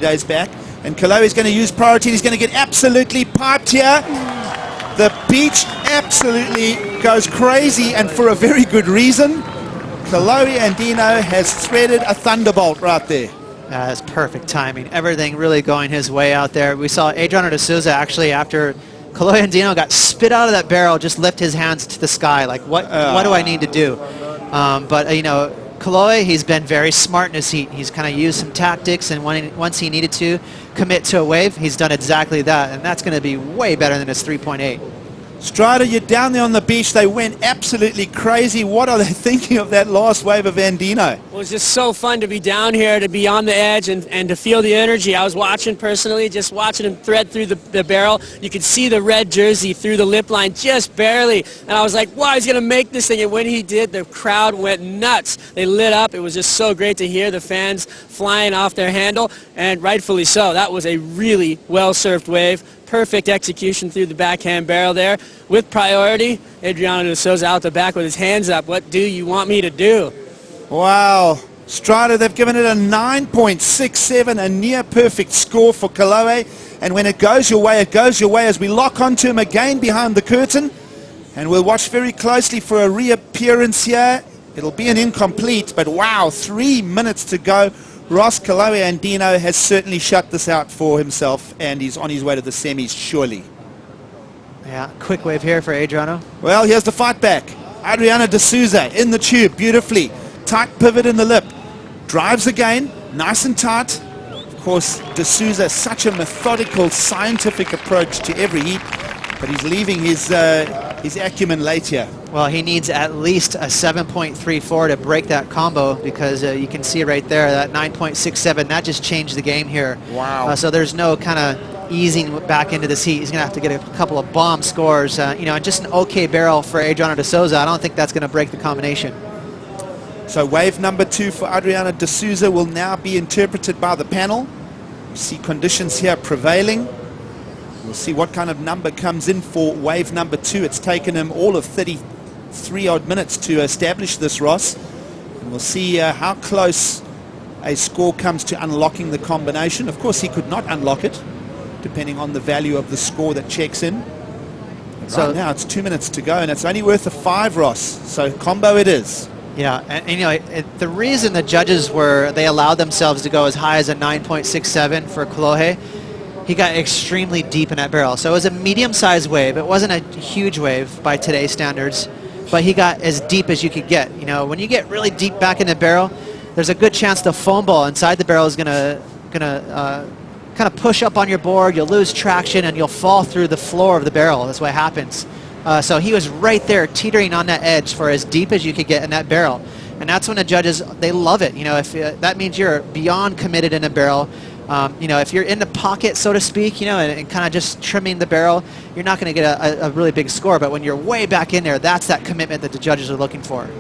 days back. And Kolohe is going to use priority. He's going to get absolutely piped here. The beach absolutely goes crazy, and for a very good reason. Kolohe Andino has threaded a thunderbolt right there. That's perfect timing. Everything really going his way out there. We saw Adriano de Souza actually, after Kolohe Andino got spit out of that barrel, just lift his hands to the sky like, what do I need to do? But you know, Kolohe, he's been very smart in his heat. He's kind of used some tactics, and once he needed to commit to a wave, he's done exactly that, and that's going to be way better than his 3.8. Strider, you're down there on the beach. They went absolutely crazy. What are they thinking of that last wave of Andino? Well, it's just so fun to be down here, to be on the edge, and to feel the energy. I was watching personally, just watching him thread through the barrel. You could see the red jersey through the lip line just barely. And I was like, wow, he's going to make this thing. And when he did, the crowd went nuts. They lit up. It was just so great to hear the fans flying off their handle, and rightfully so. That was a really well-served wave. Perfect execution through the backhand barrel there. With priority, Adriano de Souza out the back with his hands up. What do you want me to do? Wow. Strider, they've given it a 9.67, a near perfect score for Kolohe. And when it goes your way, it goes your way, as we lock onto him again behind the curtain. And we'll watch very closely for a reappearance here. It'll be an incomplete, but wow, 3 minutes to go. Ross Kolohe Andino has certainly shut this out for himself, and he's on his way to the semis, surely. Yeah, quick wave here for Adriano. Well, here's the fight back. Adriano de Souza in the tube, beautifully. Tight pivot in the lip. Drives again, nice and tight. Of course, de Souza, such a methodical, scientific approach to every heat, but he's leaving his acumen late here. Well, he needs at least a 7.34 to break that combo, because you can see right there that 9.67, that just changed the game here. Wow. So there's no kind of easing back into this heat. He's going to have to get a couple of bomb scores. You know, just an okay barrel for Adriano de Souza. I don't think that's going to break the combination. So wave number 2 for Adriano de Souza will now be interpreted by the panel. We see conditions here prevailing. We'll see what kind of number comes in for wave number 2. It's taken him all of 33 odd minutes to establish this, Ross. And we'll see how close a score comes to unlocking the combination. Of course, he could not unlock it, depending on the value of the score that checks in. But so right now, it's 2 minutes to go, and it's only worth a 5, Ross. So combo it is. Yeah, and you know, the reason the judges they allowed themselves to go as high as a 9.67 for Kolohe, he got extremely deep in that barrel. So it was a medium-sized wave. It wasn't a huge wave by today's standards, but he got as deep as you could get. You know, when you get really deep back in the barrel, there's a good chance the foam ball inside the barrel is gonna kind of push up on your board. You'll lose traction and you'll fall through the floor of the barrel. That's what happens. So he was right there teetering on that edge for as deep as you could get in that barrel. And that's when the judges, they love it. You know, if that means you're beyond committed in a barrel. You know, if you're in the pocket, so to speak, you know, and kind of just trimming the barrel, you're not going to get a really big score. But when you're way back in there, that's that commitment that the judges are looking for.